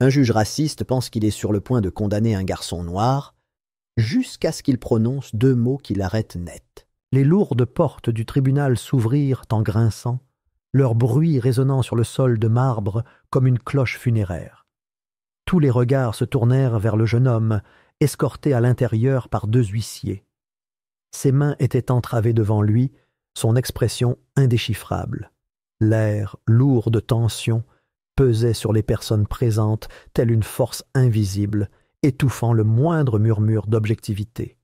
Un juge raciste pense qu'il est sur le point de condamner un garçon noir, jusqu'à ce qu'il prononce 2 mots qui l'arrêtent net. Les lourdes portes du tribunal s'ouvrirent en grinçant, leur bruit résonnant sur le sol de marbre comme une cloche funéraire. Tous les regards se tournèrent vers le jeune homme, escorté à l'intérieur par 2 huissiers. Ses mains étaient entravées devant lui, son expression indéchiffrable. L'air lourd de tension pesait sur les personnes présentes telle une force invisible, étouffant le moindre murmure d'objectivité.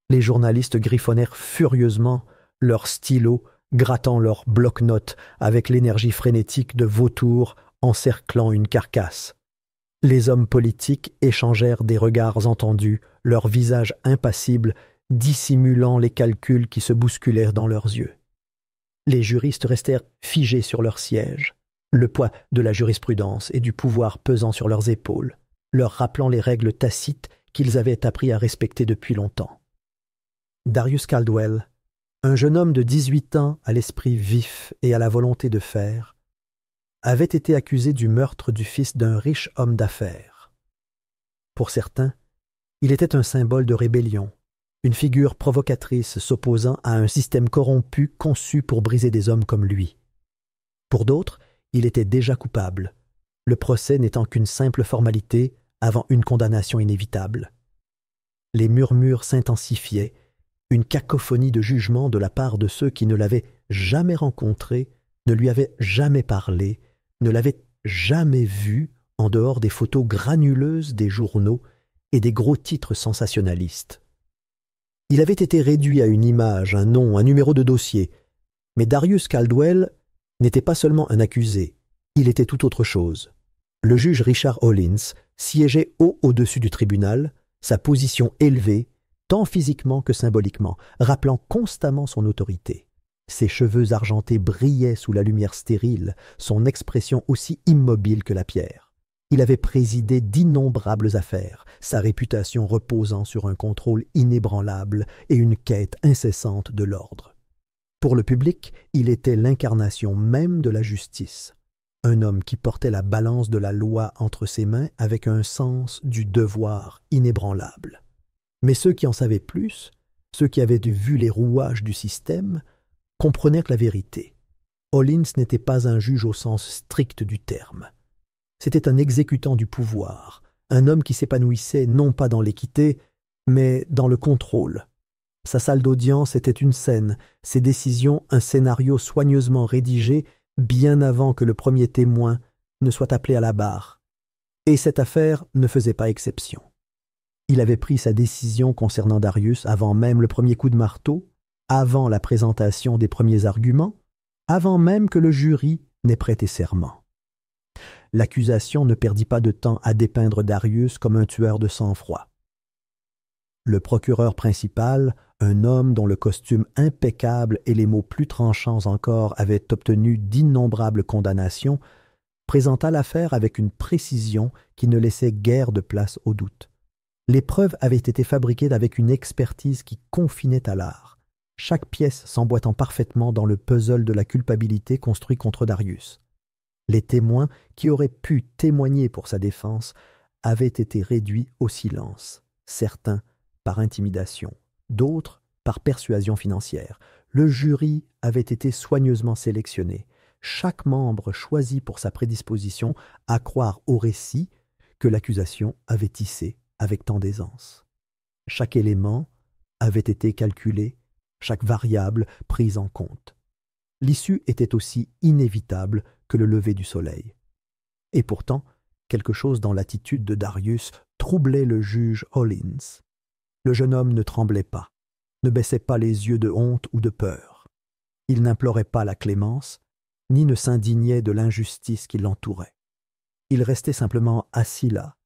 Les journalistes griffonnèrent furieusement leurs stylos, grattant leurs bloc-notes avec l'énergie frénétique de vautours encerclant une carcasse. Les hommes politiques échangèrent des regards entendus, leurs visages impassibles dissimulant les calculs qui se bousculèrent dans leurs yeux. Les juristes restèrent figés sur leurs sièges, le poids de la jurisprudence et du pouvoir pesant sur leurs épaules, leur rappelant les règles tacites qu'ils avaient appris à respecter depuis longtemps. Darius Caldwell, un jeune homme de 18 ans à l'esprit vif et à la volonté de faire, avait été accusé du meurtre du fils d'un riche homme d'affaires. Pour certains, il était un symbole de rébellion, une figure provocatrice s'opposant à un système corrompu conçu pour briser des hommes comme lui. Pour d'autres, il était déjà coupable, le procès n'étant qu'une simple formalité avant une condamnation inévitable. Les murmures s'intensifiaient, une cacophonie de jugement de la part de ceux qui ne l'avaient jamais rencontré, ne lui avaient jamais parlé, ne l'avaient jamais vu en dehors des photos granuleuses des journaux et des gros titres sensationnalistes. Il avait été réduit à une image, un nom, un numéro de dossier, mais Darius Caldwell n'était pas seulement un accusé, il était tout autre chose. Le juge Richard Hollins siégeait haut au-dessus du tribunal, sa position élevée, tant physiquement que symboliquement, rappelant constamment son autorité. Ses cheveux argentés brillaient sous la lumière stérile, son expression aussi immobile que la pierre. Il avait présidé d'innombrables affaires, sa réputation reposant sur un contrôle inébranlable et une quête incessante de l'ordre. Pour le public, il était l'incarnation même de la justice. Un homme qui portait la balance de la loi entre ses mains avec un sens du devoir inébranlable. Mais ceux qui en savaient plus, ceux qui avaient vu les rouages du système, comprenèrent la vérité. Hollins n'était pas un juge au sens strict du terme. C'était un exécutant du pouvoir, un homme qui s'épanouissait non pas dans l'équité, mais dans le contrôle. Sa salle d'audience était une scène, ses décisions un scénario soigneusement rédigé bien avant que le premier témoin ne soit appelé à la barre. Et cette affaire ne faisait pas exception. Il avait pris sa décision concernant Darius avant même le premier coup de marteau, avant la présentation des premiers arguments, avant même que le jury n'ait prêté serment. L'accusation ne perdit pas de temps à dépeindre Darius comme un tueur de sang-froid. Le procureur principal, un homme dont le costume impeccable et les mots plus tranchants encore avaient obtenu d'innombrables condamnations, présenta l'affaire avec une précision qui ne laissait guère de place au doute. Les preuves avaient été fabriquées avec une expertise qui confinait à l'art, chaque pièce s'emboîtant parfaitement dans le puzzle de la culpabilité construit contre Darius. Les témoins qui auraient pu témoigner pour sa défense avaient été réduits au silence, certains par intimidation, d'autres par persuasion financière. Le jury avait été soigneusement sélectionné, chaque membre choisi pour sa prédisposition à croire au récit que l'accusation avait tissé avec tant d'aisance. Chaque élément avait été calculé, chaque variable prise en compte. L'issue était aussi inévitable que le lever du soleil. Et pourtant, quelque chose dans l'attitude de Darius troublait le juge Hollins. Le jeune homme ne tremblait pas, ne baissait pas les yeux de honte ou de peur. Il n'implorait pas la clémence, ni ne s'indignait de l'injustice qui l'entourait. Il restait simplement assis là,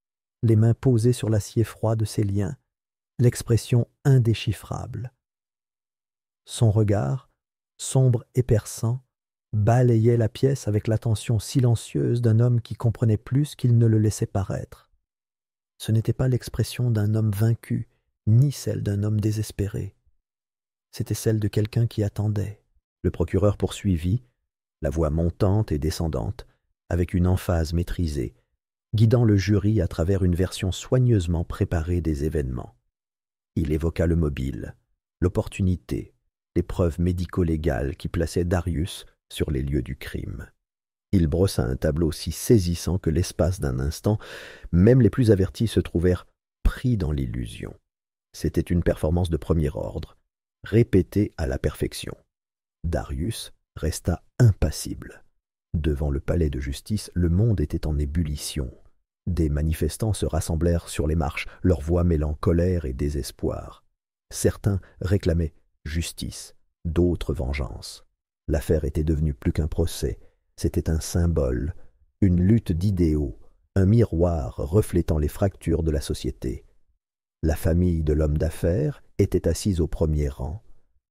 les mains posées sur l'acier froid de ses liens, l'expression indéchiffrable. Son regard, sombre et perçant, balayait la pièce avec l'attention silencieuse d'un homme qui comprenait plus qu'il ne le laissait paraître. Ce n'était pas l'expression d'un homme vaincu, ni celle d'un homme désespéré. C'était celle de quelqu'un qui attendait. Le procureur poursuivit, la voix montante et descendante, avec une emphase maîtrisée. guidant le jury à travers une version soigneusement préparée des événements. Il évoqua le mobile, l'opportunité, les preuves médico-légales qui plaçaient Darius sur les lieux du crime. Il brossa un tableau si saisissant que l'espace d'un instant, même les plus avertis se trouvèrent pris dans l'illusion. C'était une performance de premier ordre, répétée à la perfection. Darius resta impassible. Devant le palais de justice, le monde était en ébullition. Des manifestants se rassemblèrent sur les marches, leurs voix mêlant colère et désespoir. Certains réclamaient justice, d'autres vengeance. L'affaire était devenue plus qu'un procès, c'était un symbole, une lutte d'idéaux, un miroir reflétant les fractures de la société. La famille de l'homme d'affaires était assise au premier rang,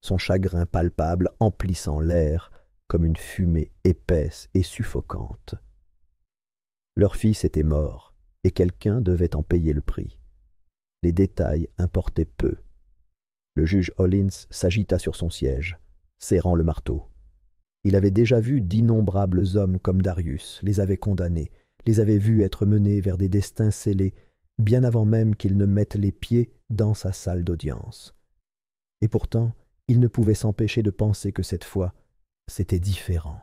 son chagrin palpable emplissant l'air comme une fumée épaisse et suffocante. Leur fils était mort, et quelqu'un devait en payer le prix. Les détails importaient peu. Le juge Hollins s'agita sur son siège, serrant le marteau. Il avait déjà vu d'innombrables hommes comme Darius, les avait condamnés, les avait vus être menés vers des destins scellés, bien avant même qu'ils ne mettent les pieds dans sa salle d'audience. Et pourtant, il ne pouvait s'empêcher de penser que cette fois, c'était différent.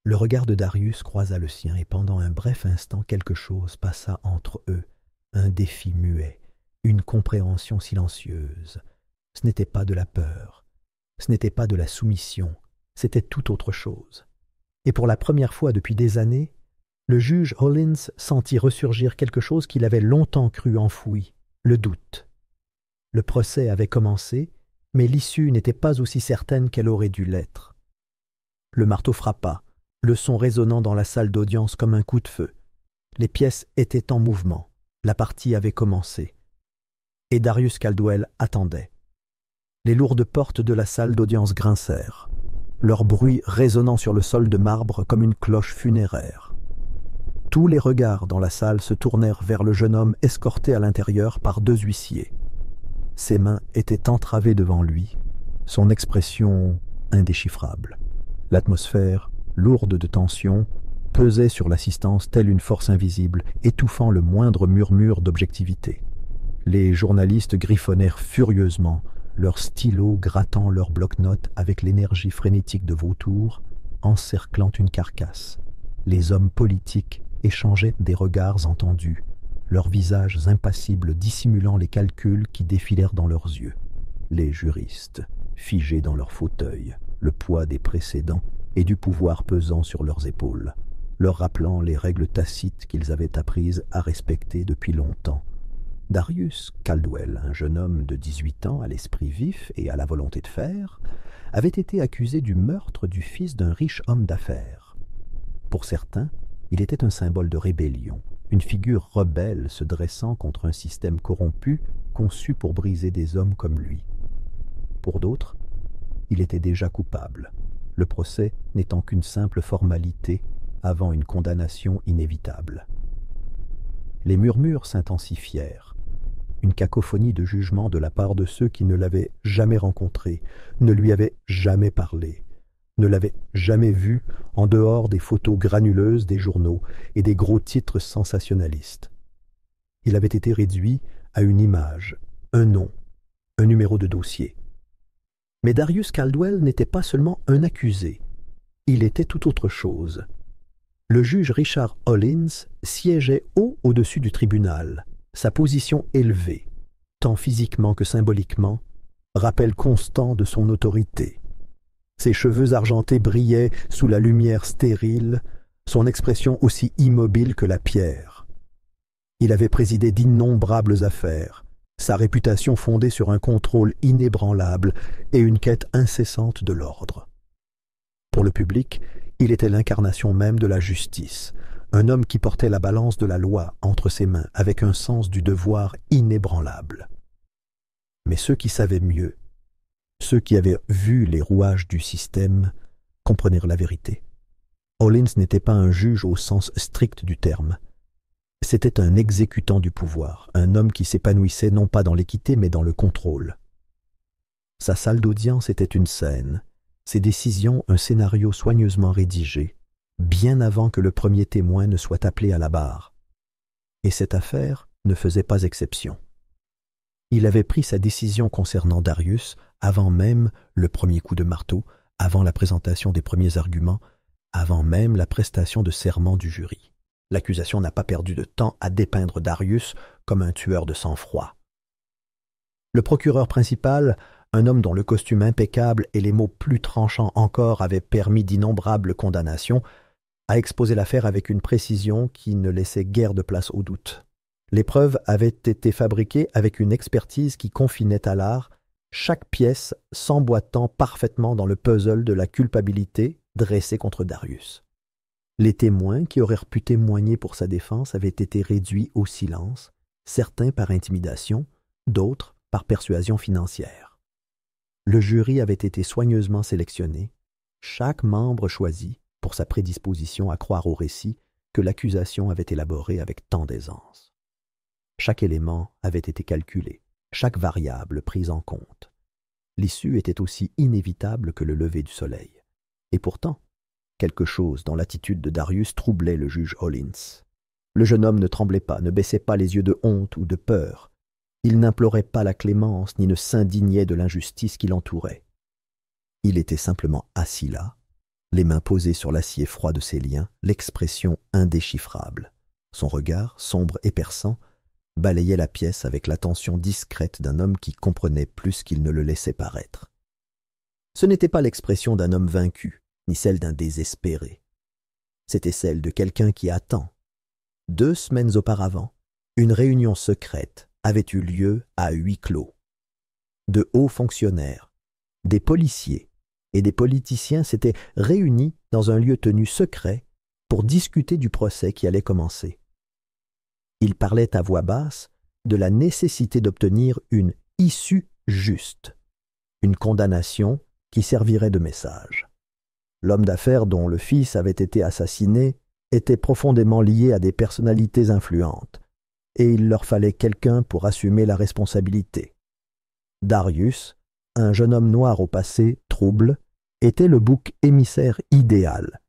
Le regard de Darius croisa le sien, et pendant un bref instant, quelque chose passa entre eux, un défi muet, une compréhension silencieuse. Ce n'était pas de la peur, ce n'était pas de la soumission, c'était tout autre chose. Et pour la première fois depuis des années, le juge Hollins sentit ressurgir quelque chose qu'il avait longtemps cru enfoui, le doute. Le procès avait commencé, mais l'issue n'était pas aussi certaine qu'elle aurait dû l'être. Le marteau frappa, le son résonnant dans la salle d'audience comme un coup de feu. Les pièces étaient en mouvement, la partie avait commencé. Et Darius Caldwell attendait. Les lourdes portes de la salle d'audience grincèrent, leur bruit résonnant sur le sol de marbre comme une cloche funéraire. Tous les regards dans la salle se tournèrent vers le jeune homme escorté à l'intérieur par 2 huissiers. Ses mains étaient entravées devant lui, son expression indéchiffrable. L'atmosphère, lourde de tension, pesait sur l'assistance telle une force invisible, étouffant le moindre murmure d'objectivité. Les journalistes griffonnèrent furieusement, leurs stylos grattant leurs bloc-notes avec l'énergie frénétique de vautours, encerclant une carcasse. Les hommes politiques échangeaient des regards entendus, leurs visages impassibles dissimulant les calculs qui défilèrent dans leurs yeux. Les juristes, figés dans leurs fauteuils, le poids des précédents et du pouvoir pesant sur leurs épaules, leur rappelant les règles tacites qu'ils avaient apprises à respecter depuis longtemps. Darius Caldwell, un jeune homme de 18 ans à l'esprit vif et à la volonté de faire, avait été accusé du meurtre du fils d'un riche homme d'affaires. Pour certains, il était un symbole de rébellion, une figure rebelle se dressant contre un système corrompu conçu pour briser des hommes comme lui. Pour d'autres, il était déjà coupable, le procès n'étant qu'une simple formalité avant une condamnation inévitable. Les murmures s'intensifièrent, une cacophonie de jugement de la part de ceux qui ne l'avaient jamais rencontré, ne lui avaient jamais parlé, ne l'avaient jamais vu en dehors des photos granuleuses des journaux et des gros titres sensationnalistes. Il avait été réduit à une image, un nom, un numéro de dossier. Mais Darius Caldwell n'était pas seulement un accusé, il était tout autre chose. Le juge Richard Hollins siégeait haut au-dessus du tribunal, sa position élevée, tant physiquement que symboliquement, rappel constant de son autorité. Ses cheveux argentés brillaient sous la lumière stérile, son expression aussi immobile que la pierre. Il avait présidé d'innombrables affaires, sa réputation fondée sur un contrôle inébranlable et une quête incessante de l'ordre. Pour le public, il était l'incarnation même de la justice, un homme qui portait la balance de la loi entre ses mains avec un sens du devoir inébranlable. Mais ceux qui savaient mieux, ceux qui avaient vu les rouages du système, comprenèrent la vérité. Hollins n'était pas un juge au sens strict du terme. C'était un exécutant du pouvoir, un homme qui s'épanouissait non pas dans l'équité mais dans le contrôle. Sa salle d'audience était une scène, ses décisions un scénario soigneusement rédigé, bien avant que le premier témoin ne soit appelé à la barre. Et cette affaire ne faisait pas exception. Il avait pris sa décision concernant Darius avant même le premier coup de marteau, avant la présentation des premiers arguments, avant même la prestation de serment du jury. L'accusation n'a pas perdu de temps à dépeindre Darius comme un tueur de sang-froid. Le procureur principal, un homme dont le costume impeccable et les mots plus tranchants encore avaient permis d'innombrables condamnations, a exposé l'affaire avec une précision qui ne laissait guère de place au doute. Les preuves avaient été fabriquées avec une expertise qui confinait à l'art, chaque pièce s'emboîtant parfaitement dans le puzzle de la culpabilité dressée contre Darius. Les témoins qui auraient pu témoigner pour sa défense avaient été réduits au silence, certains par intimidation, d'autres par persuasion financière. Le jury avait été soigneusement sélectionné, chaque membre choisi pour sa prédisposition à croire au récit que l'accusation avait élaboré avec tant d'aisance. Chaque élément avait été calculé, chaque variable prise en compte. L'issue était aussi inévitable que le lever du soleil. Et pourtant, quelque chose dans l'attitude de Darius troublait le juge Hollins. Le jeune homme ne tremblait pas, ne baissait pas les yeux de honte ou de peur. Il n'implorait pas la clémence, ni ne s'indignait de l'injustice qui l'entourait. Il était simplement assis là, les mains posées sur l'acier froid de ses liens, l'expression indéchiffrable. Son regard, sombre et perçant, balayait la pièce avec l'attention discrète d'un homme qui comprenait plus qu'il ne le laissait paraître. Ce n'était pas l'expression d'un homme vaincu, ni celle d'un désespéré. C'était celle de quelqu'un qui attend. 2 semaines auparavant, une réunion secrète avait eu lieu à huis clos. De hauts fonctionnaires, des policiers et des politiciens s'étaient réunis dans un lieu tenu secret pour discuter du procès qui allait commencer. Ils parlaient à voix basse de la nécessité d'obtenir une issue juste, une condamnation qui servirait de message. L'homme d'affaires dont le fils avait été assassiné était profondément lié à des personnalités influentes, et il leur fallait quelqu'un pour assumer la responsabilité. Darius, un jeune homme noir au passé trouble, était le bouc émissaire idéal.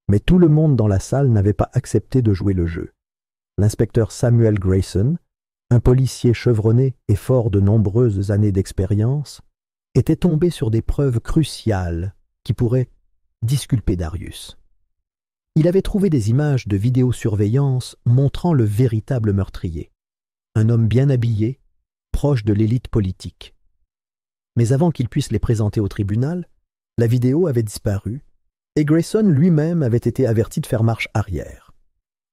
Mais tout le monde dans la salle n'avait pas accepté de jouer le jeu. L'inspecteur Samuel Grayson, un policier chevronné et fort de nombreuses années d'expérience, était tombé sur des preuves cruciales qui pourraient disculper Darius. Il avait trouvé des images de vidéosurveillance montrant le véritable meurtrier, un homme bien habillé, proche de l'élite politique. Mais avant qu'il puisse les présenter au tribunal, la vidéo avait disparu et Grayson lui-même avait été averti de faire marche arrière.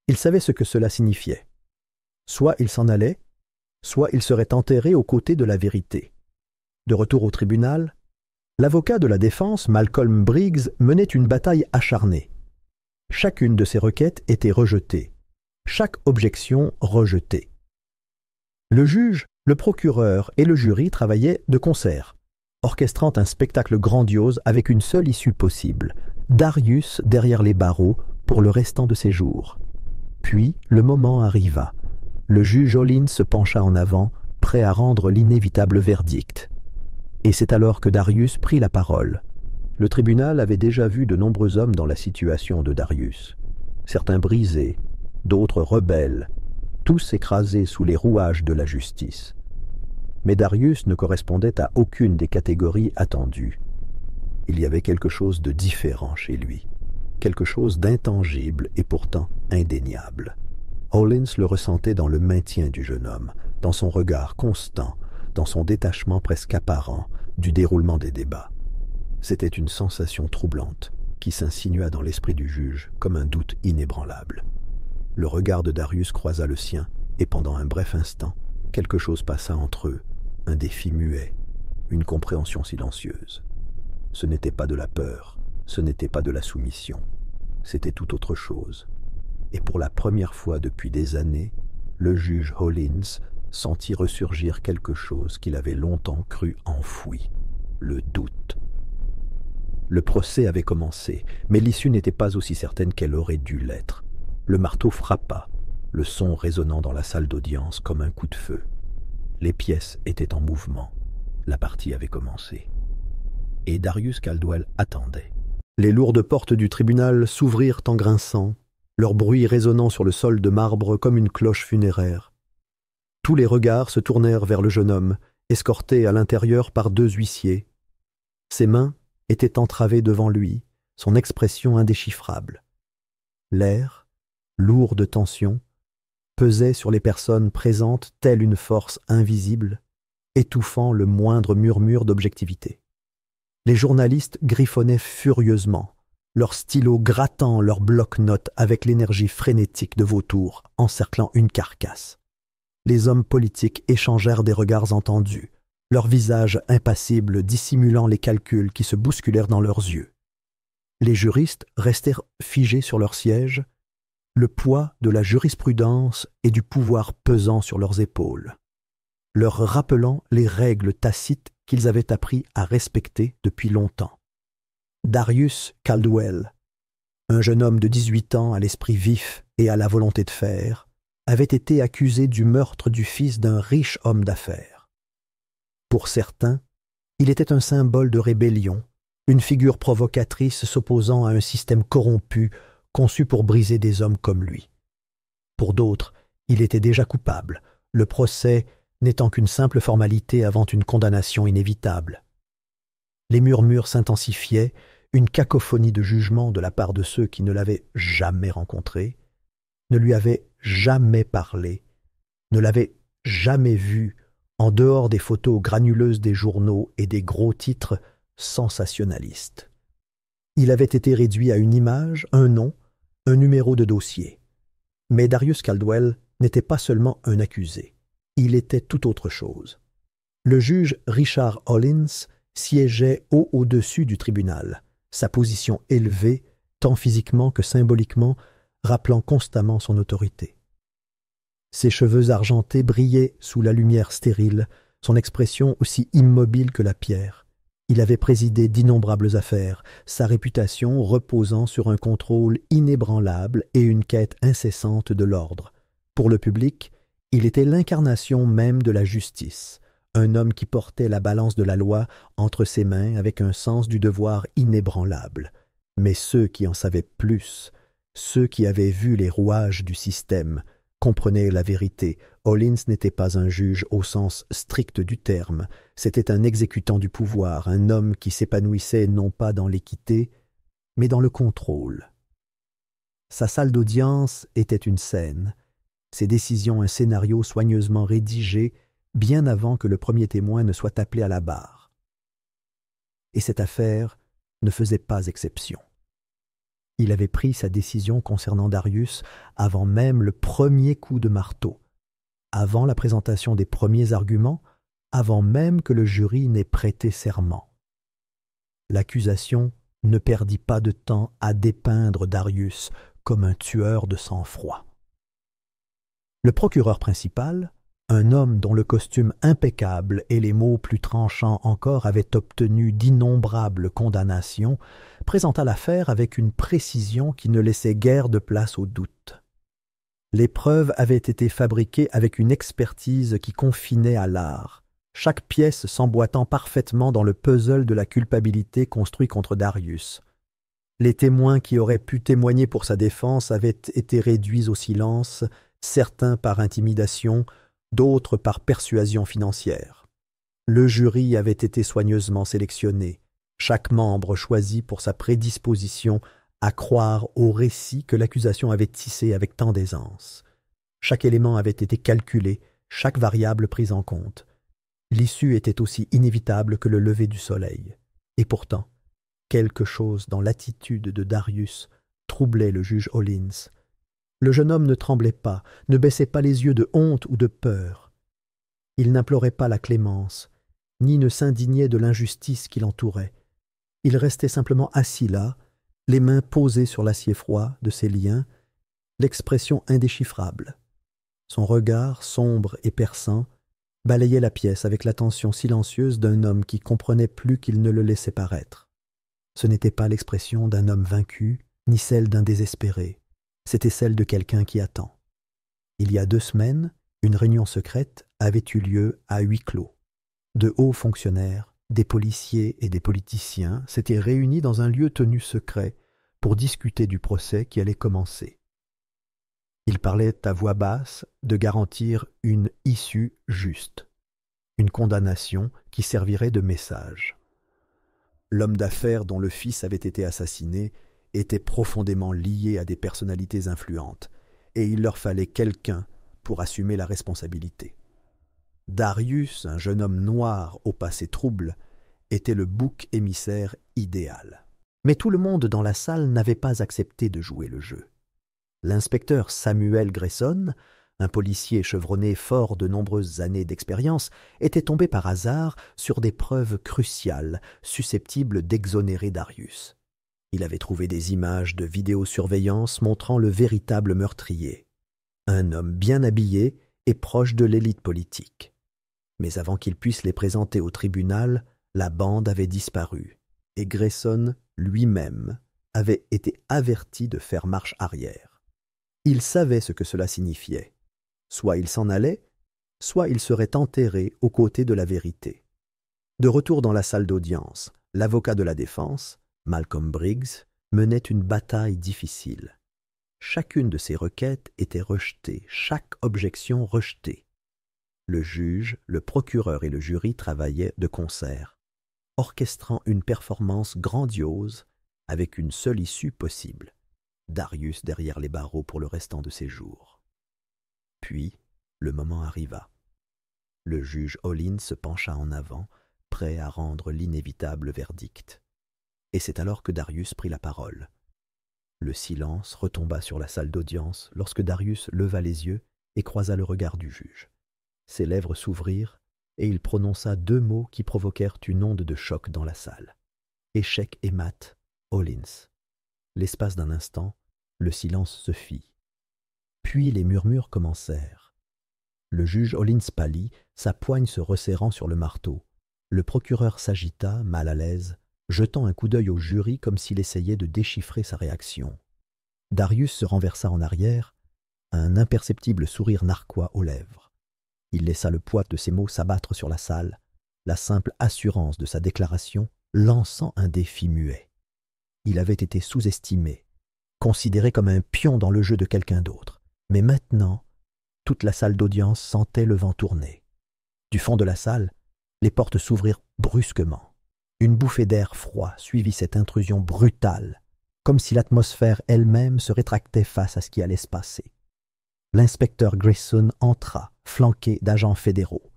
Il savait ce que cela signifiait. Soit il s'en allait, soit il serait enterré aux côtés de la vérité. De retour au tribunal, l'avocat de la défense, Malcolm Briggs, menait une bataille acharnée. Chacune de ses requêtes était rejetée, chaque objection rejetée. Le juge, le procureur et le jury travaillaient de concert, orchestrant un spectacle grandiose avec une seule issue possible, Darius derrière les barreaux pour le restant de ses jours. Puis le moment arriva. Le juge Hollins se pencha en avant, prêt à rendre l'inévitable verdict. Et c'est alors que Darius prit la parole. Le tribunal avait déjà vu de nombreux hommes dans la situation de Darius. Certains brisés, d'autres rebelles, tous écrasés sous les rouages de la justice. Mais Darius ne correspondait à aucune des catégories attendues. Il y avait quelque chose de différent chez lui, quelque chose d'intangible et pourtant indéniable. Hollins le ressentait dans le maintien du jeune homme, dans son regard constant, dans son détachement presque apparent du déroulement des débats. C'était une sensation troublante qui s'insinua dans l'esprit du juge comme un doute inébranlable. Le regard de Darius croisa le sien et pendant un bref instant, quelque chose passa entre eux, un défi muet, une compréhension silencieuse. Ce n'était pas de la peur, ce n'était pas de la soumission, c'était tout autre chose. Et pour la première fois depuis des années, le juge Hollins sentit ressurgir quelque chose qu'il avait longtemps cru enfoui, le doute. Le procès avait commencé, mais l'issue n'était pas aussi certaine qu'elle aurait dû l'être. Le marteau frappa, le son résonnant dans la salle d'audience comme un coup de feu. Les pièces étaient en mouvement. La partie avait commencé. Et Darius Caldwell attendait. Les lourdes portes du tribunal s'ouvrirent en grinçant, leur bruit résonnant sur le sol de marbre comme une cloche funéraire. Tous les regards se tournèrent vers le jeune homme, escorté à l'intérieur par 2 huissiers. Ses mains étaient entravées devant lui, son expression indéchiffrable. L'air, lourd de tension, pesait sur les personnes présentes telle une force invisible, étouffant le moindre murmure d'objectivité. Les journalistes griffonnaient furieusement, leurs stylos grattant leurs bloc-notes avec l'énergie frénétique de vautours encerclant une carcasse. Les hommes politiques échangèrent des regards entendus, leurs visages impassibles dissimulant les calculs qui se bousculèrent dans leurs yeux. Les juristes restèrent figés sur leurs sièges, le poids de la jurisprudence et du pouvoir pesant sur leurs épaules, leur rappelant les règles tacites qu'ils avaient appris à respecter depuis longtemps. Darius Caldwell, un jeune homme de 18 ans à l'esprit vif et à la volonté de fer, avait été accusé du meurtre du fils d'un riche homme d'affaires. Pour certains, il était un symbole de rébellion, une figure provocatrice s'opposant à un système corrompu conçu pour briser des hommes comme lui. Pour d'autres, il était déjà coupable, le procès n'étant qu'une simple formalité avant une condamnation inévitable. Les murmures s'intensifiaient, une cacophonie de jugements de la part de ceux qui ne l'avaient jamais rencontré, ne lui avaient jamais parlé, ne l'avaient jamais vu en dehors des photos granuleuses des journaux et des gros titres sensationnalistes. Il avait été réduit à une image, un nom, un numéro de dossier. Mais Darius Caldwell n'était pas seulement un accusé, il était tout autre chose. Le juge Richard Hollins siégeait haut au-dessus du tribunal, sa position élevée, tant physiquement que symboliquement, rappelant constamment son autorité. Ses cheveux argentés brillaient sous la lumière stérile, son expression aussi immobile que la pierre. Il avait présidé d'innombrables affaires, sa réputation reposant sur un contrôle inébranlable et une quête incessante de l'ordre. Pour le public, il était l'incarnation même de la justice, un homme qui portait la balance de la loi entre ses mains avec un sens du devoir inébranlable. Mais ceux qui en savaient plus, ceux qui avaient vu les rouages du système, comprenaient la vérité. Hollins n'était pas un juge au sens strict du terme, c'était un exécutant du pouvoir, un homme qui s'épanouissait non pas dans l'équité, mais dans le contrôle. Sa salle d'audience était une scène, ses décisions un scénario soigneusement rédigé bien avant que le premier témoin ne soit appelé à la barre. Et cette affaire ne faisait pas exception. Il avait pris sa décision concernant Darius avant même le premier coup de marteau, avant la présentation des premiers arguments, avant même que le jury n'ait prêté serment. L'accusation ne perdit pas de temps à dépeindre Darius comme un tueur de sang-froid. Le procureur principal, un homme dont le costume impeccable et les mots plus tranchants encore avaient obtenu d'innombrables condamnations, présenta l'affaire avec une précision qui ne laissait guère de place au doute. Les preuves avaient été fabriquées avec une expertise qui confinait à l'art, chaque pièce s'emboîtant parfaitement dans le puzzle de la culpabilité construit contre Darius. Les témoins qui auraient pu témoigner pour sa défense avaient été réduits au silence, certains par intimidation, d'autres par persuasion financière. Le jury avait été soigneusement sélectionné, chaque membre choisi pour sa prédisposition à croire au récit que l'accusation avait tissé avec tant d'aisance. Chaque élément avait été calculé, chaque variable prise en compte. L'issue était aussi inévitable que le lever du soleil. Et pourtant, quelque chose dans l'attitude de Darius troublait le juge Hollins. Le jeune homme ne tremblait pas, ne baissait pas les yeux de honte ou de peur. Il n'implorait pas la clémence, ni ne s'indignait de l'injustice qui l'entourait. Il restait simplement assis là, les mains posées sur l'acier froid de ses liens, l'expression indéchiffrable. Son regard, sombre et perçant, balayait la pièce avec l'attention silencieuse d'un homme qui comprenait plus qu'il ne le laissait paraître. Ce n'était pas l'expression d'un homme vaincu, ni celle d'un désespéré. C'était celle de quelqu'un qui attend. Il y a 2 semaines, une réunion secrète avait eu lieu à huis clos. De hauts fonctionnaires, des policiers et des politiciens s'étaient réunis dans un lieu tenu secret pour discuter du procès qui allait commencer. Ils parlaient à voix basse de garantir une issue juste, une condamnation qui servirait de message. L'homme d'affaires dont le fils avait été assassiné était profondément lié à des personnalités influentes, et il leur fallait quelqu'un pour assumer la responsabilité. Darius, un jeune homme noir au passé trouble, était le bouc émissaire idéal. Mais tout le monde dans la salle n'avait pas accepté de jouer le jeu. L'inspecteur Samuel Grayson, un policier chevronné fort de nombreuses années d'expérience, était tombé par hasard sur des preuves cruciales susceptibles d'exonérer Darius. Il avait trouvé des images de vidéosurveillance montrant le véritable meurtrier, un homme bien habillé et proche de l'élite politique. Mais avant qu'il puisse les présenter au tribunal, la bande avait disparu, et Grayson lui-même avait été averti de faire marche arrière. Il savait ce que cela signifiait. Soit il s'en allait, soit il serait enterré aux côtés de la vérité. De retour dans la salle d'audience, l'avocat de la défense, Malcolm Briggs, menait une bataille difficile. Chacune de ses requêtes était rejetée, chaque objection rejetée. Le juge, le procureur et le jury travaillaient de concert, orchestrant une performance grandiose avec une seule issue possible. Darius derrière les barreaux pour le restant de ses jours. Puis, le moment arriva. Le juge Hollins se pencha en avant, prêt à rendre l'inévitable verdict. Et c'est alors que Darius prit la parole. Le silence retomba sur la salle d'audience lorsque Darius leva les yeux et croisa le regard du juge. Ses lèvres s'ouvrirent et il prononça 2 mots qui provoquèrent une onde de choc dans la salle. Échec et mat, Hollins. L'espace d'un instant, le silence se fit. Puis les murmures commencèrent. Le juge Hollins pâlit, sa poigne se resserrant sur le marteau. Le procureur s'agita, mal à l'aise, jetant un coup d'œil au jury comme s'il essayait de déchiffrer sa réaction. Darius se renversa en arrière, un imperceptible sourire narquois aux lèvres. Il laissa le poids de ses mots s'abattre sur la salle, la simple assurance de sa déclaration lançant un défi muet. Il avait été sous-estimé, considéré comme un pion dans le jeu de quelqu'un d'autre. Mais maintenant, toute la salle d'audience sentait le vent tourner. Du fond de la salle, les portes s'ouvrirent brusquement. Une bouffée d'air froid suivit cette intrusion brutale, comme si l'atmosphère elle-même se rétractait face à ce qui allait se passer. L'inspecteur Grayson entra, flanqué d'agents fédéraux.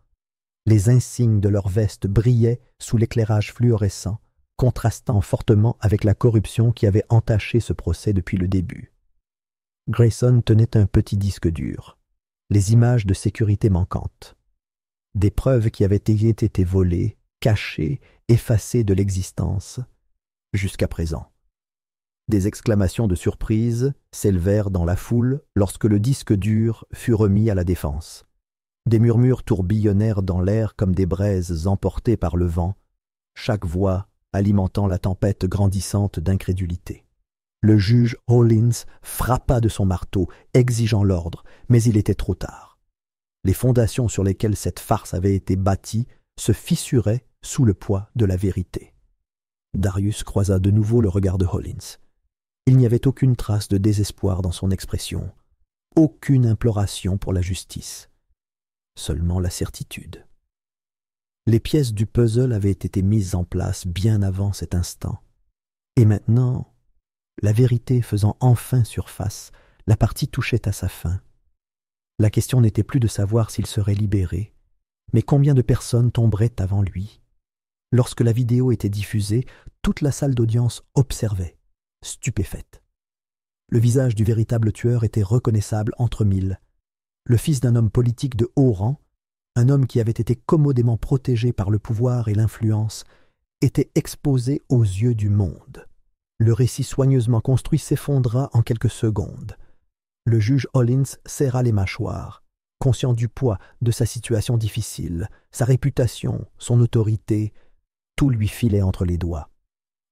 Les insignes de leurs vestes brillaient sous l'éclairage fluorescent, contrastant fortement avec la corruption qui avait entaché ce procès depuis le début. Grayson tenait un petit disque dur, les images de sécurité manquantes, des preuves qui avaient été volées, cachées, effacées de l'existence, jusqu'à présent. Des exclamations de surprise s'élevèrent dans la foule lorsque le disque dur fut remis à la défense. Des murmures tourbillonnèrent dans l'air comme des braises emportées par le vent, chaque voix alimentant la tempête grandissante d'incrédulité. Le juge Hollins frappa de son marteau, exigeant l'ordre, mais il était trop tard. Les fondations sur lesquelles cette farce avait été bâtie se fissuraient sous le poids de la vérité. Darius croisa de nouveau le regard de Hollins. Il n'y avait aucune trace de désespoir dans son expression, aucune imploration pour la justice, seulement la certitude. Les pièces du puzzle avaient été mises en place bien avant cet instant. Et maintenant, la vérité faisant enfin surface, la partie touchait à sa fin. La question n'était plus de savoir s'il serait libéré, mais combien de personnes tomberaient avant lui. Lorsque la vidéo était diffusée, toute la salle d'audience observait, stupéfaite. Le visage du véritable tueur était reconnaissable entre mille. Le fils d'un homme politique de haut rang, un homme qui avait été commodément protégé par le pouvoir et l'influence, était exposé aux yeux du monde. Le récit soigneusement construit s'effondra en quelques secondes. Le juge Hollins serra les mâchoires, conscient du poids de sa situation difficile, sa réputation, son autorité, tout lui filait entre les doigts.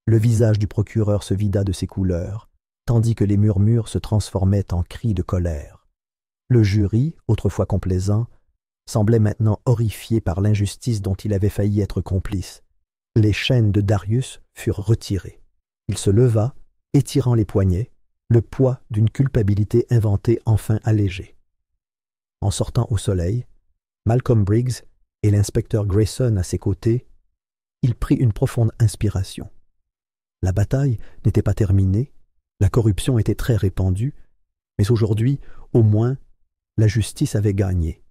Le visage du procureur se vida de ses couleurs, tandis que les murmures se transformaient en cris de colère. Le jury, autrefois complaisant, semblait maintenant horrifié par l'injustice dont il avait failli être complice. Les chaînes de Darius furent retirées. Il se leva, étirant les poignets, le poids d'une culpabilité inventée enfin allégé. En sortant au soleil, Malcolm Briggs et l'inspecteur Grayson à ses côtés, il prit une profonde inspiration. La bataille n'était pas terminée, la corruption était très répandue, mais aujourd'hui, au moins, la justice avait gagné.